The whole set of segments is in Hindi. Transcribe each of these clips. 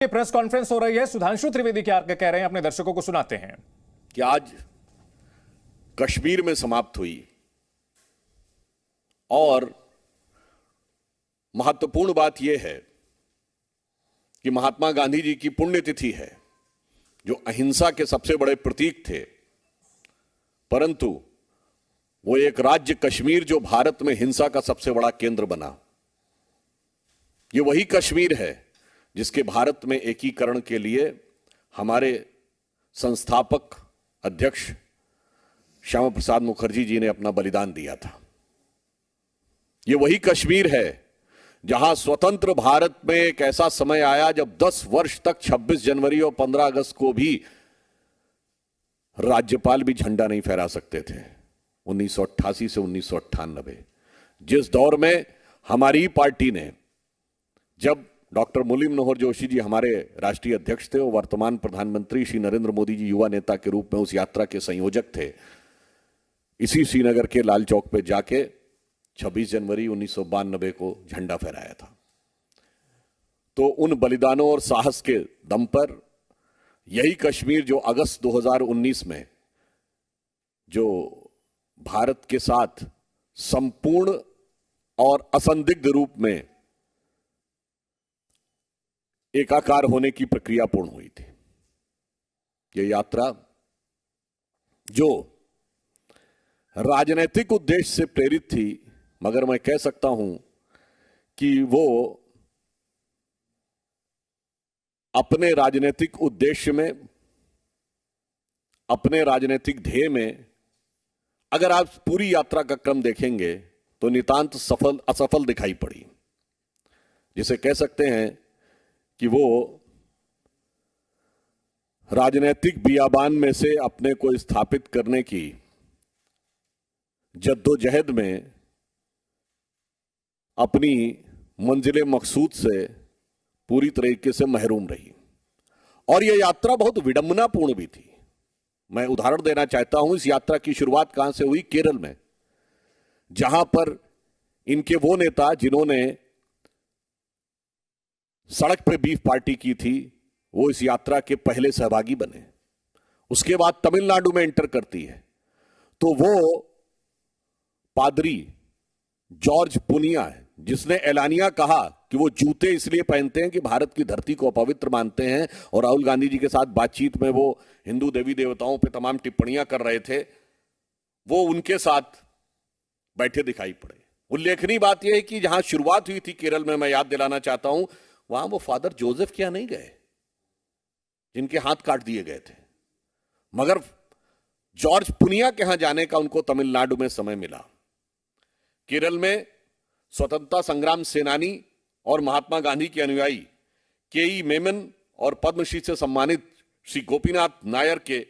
प्रेस कॉन्फ्रेंस हो रही है। सुधांशु त्रिवेदी क्या कह रहे हैं अपने दर्शकों को सुनाते हैं कि आज कश्मीर में समाप्त हुई और महत्वपूर्ण बात यह है कि महात्मा गांधी जी की पुण्यतिथि है, जो अहिंसा के सबसे बड़े प्रतीक थे, परंतु वो एक राज्य कश्मीर जो भारत में हिंसा का सबसे बड़ा केंद्र बना। ये वही कश्मीर है जिसके भारत में एकीकरण के लिए हमारे संस्थापक अध्यक्ष श्यामा प्रसाद मुखर्जी जी ने अपना बलिदान दिया था। ये वही कश्मीर है जहां स्वतंत्र भारत में एक ऐसा समय आया जब 10 वर्ष तक 26 जनवरी और 15 अगस्त को भी राज्यपाल भी झंडा नहीं फहरा सकते थे। 1988 से 1998 जिस दौर में हमारी पार्टी ने, जब डॉक्टर मुरली मनोहर जोशी जी हमारे राष्ट्रीय अध्यक्ष थे और वर्तमान प्रधानमंत्री श्री नरेंद्र मोदी जी युवा नेता के रूप में उस यात्रा के संयोजक थे, इसी श्रीनगर के लाल चौक पे जाके 26 जनवरी 1992 को झंडा फहराया था। तो उन बलिदानों और साहस के दम पर यही कश्मीर जो अगस्त 2019 में जो भारत के साथ संपूर्ण और असंदिग्ध रूप में एकाकार होने की प्रक्रिया पूर्ण हुई थी। यह यात्रा जो राजनीतिक उद्देश्य से प्रेरित थी, मगर मैं कह सकता हूं कि वो अपने राजनीतिक उद्देश्य में, अपने राजनीतिक ध्येय में, अगर आप पूरी यात्रा का क्रम देखेंगे तो नितांत असफल दिखाई पड़ी। जिसे कह सकते हैं कि वो राजनीतिक बियाबान में से अपने को स्थापित करने की जद्दोजहद में अपनी मंजिले मकसूद से पूरी तरीके से महरूम रही। और यह यात्रा बहुत विडंबनापूर्ण भी थी। मैं उदाहरण देना चाहता हूं, इस यात्रा की शुरुआत कहां से हुई? केरल में, जहां पर इनके वो नेता जिन्होंने सड़क पे बीफ पार्टी की थी, वो इस यात्रा के पहले सहभागी बने। उसके बाद तमिलनाडु में एंटर करती है तो वो पादरी जॉर्ज पुनिया है, जिसने एलानिया कहा कि वो जूते इसलिए पहनते हैं कि भारत की धरती को अपवित्र मानते हैं, और राहुल गांधी जी के साथ बातचीत में वो हिंदू देवी देवताओं पे तमाम टिप्पणियां कर रहे थे, वो उनके साथ बैठे दिखाई पड़े। उल्लेखनीय बात यह है कि जहां शुरुआत हुई थी केरल में, मैं याद दिलाना चाहता हूं, वहां वो फादर जोसेफ क्या नहीं गए जिनके हाथ काट दिए गए थे, मगर जॉर्ज पुनिया के यहां जाने का उनको तमिलनाडु में समय मिला। केरल में स्वतंत्रता संग्राम सेनानी और महात्मा गांधी के अनुयायी के.ई. मेमन और पद्मश्री से सम्मानित श्री गोपीनाथ नायर के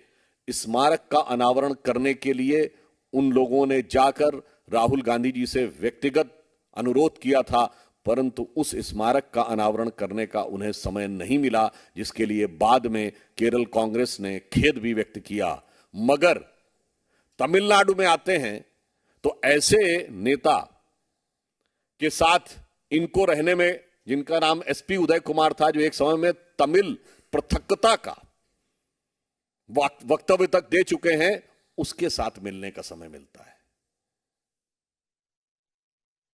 स्मारक का अनावरण करने के लिए उन लोगों ने जाकर राहुल गांधी जी से व्यक्तिगत अनुरोध किया था, परंतु उस स्मारक का अनावरण करने का उन्हें समय नहीं मिला, जिसके लिए बाद में केरल कांग्रेस ने खेद भी व्यक्त किया। मगर तमिलनाडु में आते हैं तो ऐसे नेता के साथ इनको रहने में, जिनका नाम एसपी उदय कुमार था, जो एक समय में तमिल पृथकता का वक्तव्य तक दे चुके हैं, उसके साथ मिलने का समय मिलता है।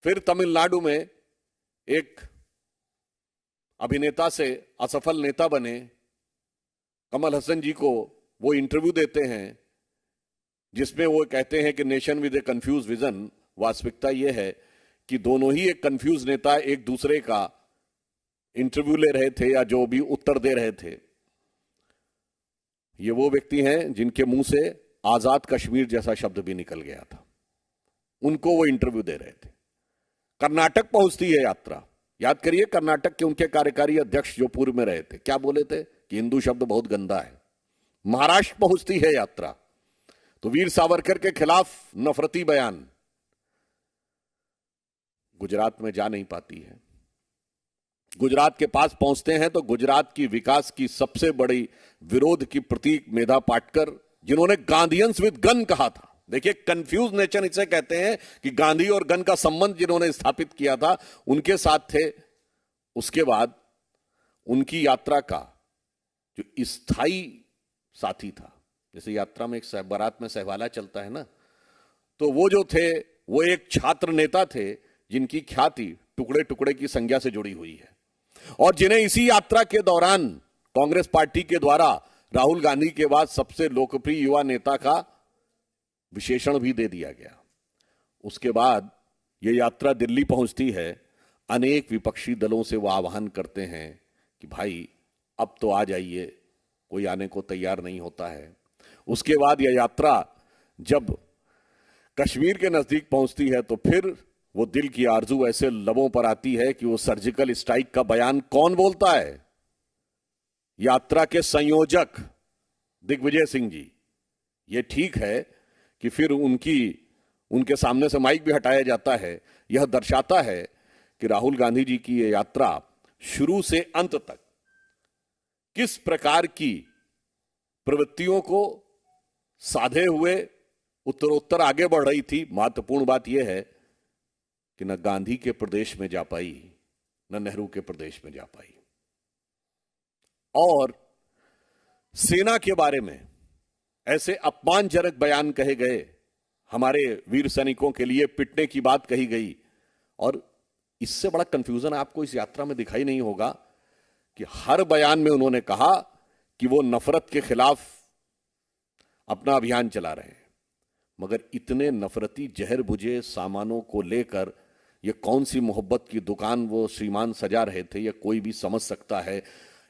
फिर तमिलनाडु में एक अभिनेता से असफल नेता बने कमल हसन जी को वो इंटरव्यू देते हैं, जिसमें वो कहते हैं कि nation with A confuse vision. वास्तविकता यह है कि दोनों ही एक कंफ्यूज नेता एक दूसरे का इंटरव्यू ले रहे थे या जो भी उत्तर दे रहे थे। ये वो व्यक्ति हैं जिनके मुंह से आजाद कश्मीर जैसा शब्द भी निकल गया था, उनको वो इंटरव्यू दे रहे थे। कर्नाटक पहुंचती है यात्रा। याद करिए, कर्नाटक के उनके कार्यकारी अध्यक्ष जो पूर्व में रहे थे, क्या बोले थे कि हिंदू शब्द बहुत गंदा है। महाराष्ट्र पहुंचती है यात्रा तो वीर सावरकर के खिलाफ नफरती बयान। गुजरात में जा नहीं पाती है। गुजरात के पास पहुंचते हैं तो गुजरात की विकास की सबसे बड़ी विरोध की प्रतीक मेधा पाटकर, जिन्होंने गांधीयंस विद गन कहा था, देखिए कंफ्यूज नेशन इसे कहते हैं कि गांधी और गन का संबंध जिन्होंने स्थापित किया था उनके साथ थे। उसके बाद उनकी यात्रा का जो स्थायी साथी था, जैसे यात्रा में एक बारात में सहवाला चलता है ना, तो वो जो थे वो एक छात्र नेता थे जिनकी ख्याति टुकड़े टुकड़े की संज्ञा से जुड़ी हुई है, और जिन्हें इसी यात्रा के दौरान कांग्रेस पार्टी के द्वारा राहुल गांधी के बाद सबसे लोकप्रिय युवा नेता का विशेषण भी दे दिया गया। उसके बाद यह यात्रा दिल्ली पहुंचती है। अनेक विपक्षी दलों से वो आह्वान करते हैं कि भाई अब तो आ जाइए, कोई आने को तैयार नहीं होता है। उसके बाद यह यात्रा जब कश्मीर के नजदीक पहुंचती है तो फिर वो दिल की आरजू ऐसे लबों पर आती है कि वो सर्जिकल स्ट्राइक का बयान कौन बोलता है? यात्रा के संयोजक दिग्विजय सिंह जी। ये ठीक है कि फिर उनके सामने से माइक भी हटाया जाता है। यह दर्शाता है कि राहुल गांधी जी की यह यात्रा शुरू से अंत तक किस प्रकार की प्रवृत्तियों को साधे हुए उत्तरोत्तर आगे बढ़ रही थी। महत्वपूर्ण बात यह है कि न गांधी के प्रदेश में जा पाई, न नेहरू के प्रदेश में जा पाई। और सेना के बारे में ऐसे अपमानजनक बयान कहे गए, हमारे वीर सैनिकों के लिए पिटने की बात कही गई। और इससे बड़ा कंफ्यूजन आपको इस यात्रा में दिखाई नहीं होगा कि हर बयान में उन्होंने कहा कि वो नफरत के खिलाफ अपना अभियान चला रहे हैं, मगर इतने नफरती जहर बुझे सामानों को लेकर ये कौन सी मोहब्बत की दुकान वो श्रीमान सजा रहे थे, ये कोई भी समझ सकता है।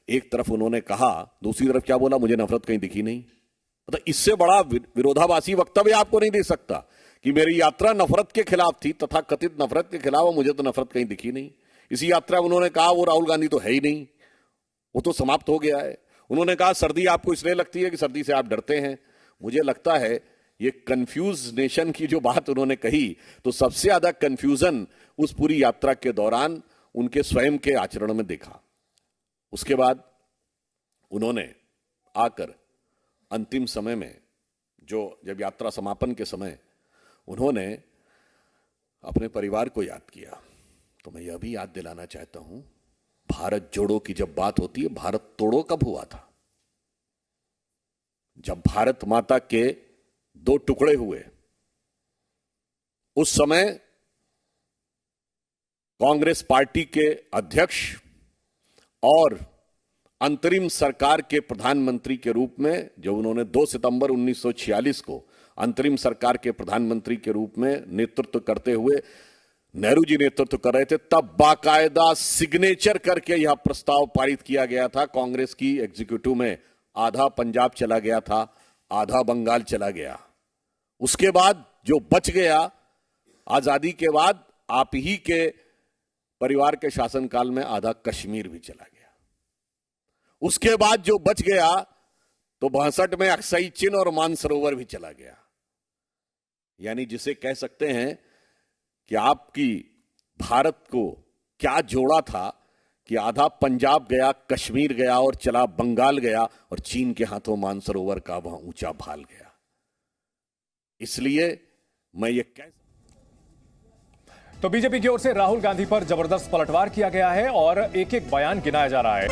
एक तरफ उन्होंने कहा, दूसरी तरफ क्या बोला, मुझे नफरत कहीं दिखी नहीं। मतलब इससे बड़ा विरोधाभासी वक्तव्य आपको नहीं दे सकता कि मेरी यात्रा नफरत के खिलाफ थी, तथा कथित नफरत के खिलाफ, और मुझे तो नफरत कहीं दिखी नहीं। इसी यात्रा में उन्होंने कहा वो राहुल गांधी तो है ही नहीं, वो तो समाप्त हो गया है। उन्होंने कहा सर्दी आपको इसलिए लगती है कि सर्दी से आप डरते हैं। मुझे लगता है ये कंफ्यूज नेशन की जो बात उन्होंने कही, तो सबसे ज्यादा कंफ्यूजन उस पूरी यात्रा के दौरान उनके स्वयं के आचरण में देखा। उसके बाद उन्होंने आकर अंतिम समय में जब यात्रा समापन के समय उन्होंने अपने परिवार को याद किया, तो मैं यह भी याद दिलाना चाहता हूं, भारत जोड़ो की जब बात होती है, भारत तोड़ो कब हुआ था? जब भारत माता के 2 टुकड़े हुए, उस समय कांग्रेस पार्टी के अध्यक्ष और अंतरिम सरकार के प्रधानमंत्री के रूप में, जब उन्होंने 2 सितंबर 1946 को अंतरिम सरकार के प्रधानमंत्री के रूप में नेतृत्व करते हुए नेहरू जी नेतृत्व कर रहे थे, तब बाकायदा सिग्नेचर करके यह प्रस्ताव पारित किया गया था कांग्रेस की एग्जीक्यूटिव में। आधा पंजाब चला गया था, आधा बंगाल चला गया। उसके बाद जो बच गया, आजादी के बाद आप ही के परिवार के शासनकाल में आधा कश्मीर भी चला गया। उसके बाद जो बच गया तो 62 में अक्साई चिन और मानसरोवर भी चला गया। यानी जिसे कह सकते हैं कि आपकी भारत को क्या जोड़ा था कि आधा पंजाब गया, कश्मीर गया और चला बंगाल गया, और चीन के हाथों मानसरोवर का वहां ऊंचा भाल गया। इसलिए मैं ये कह, तो बीजेपी की ओर से राहुल गांधी पर जबरदस्त पलटवार किया गया है और एक एक बयान गिनाया जा रहा है।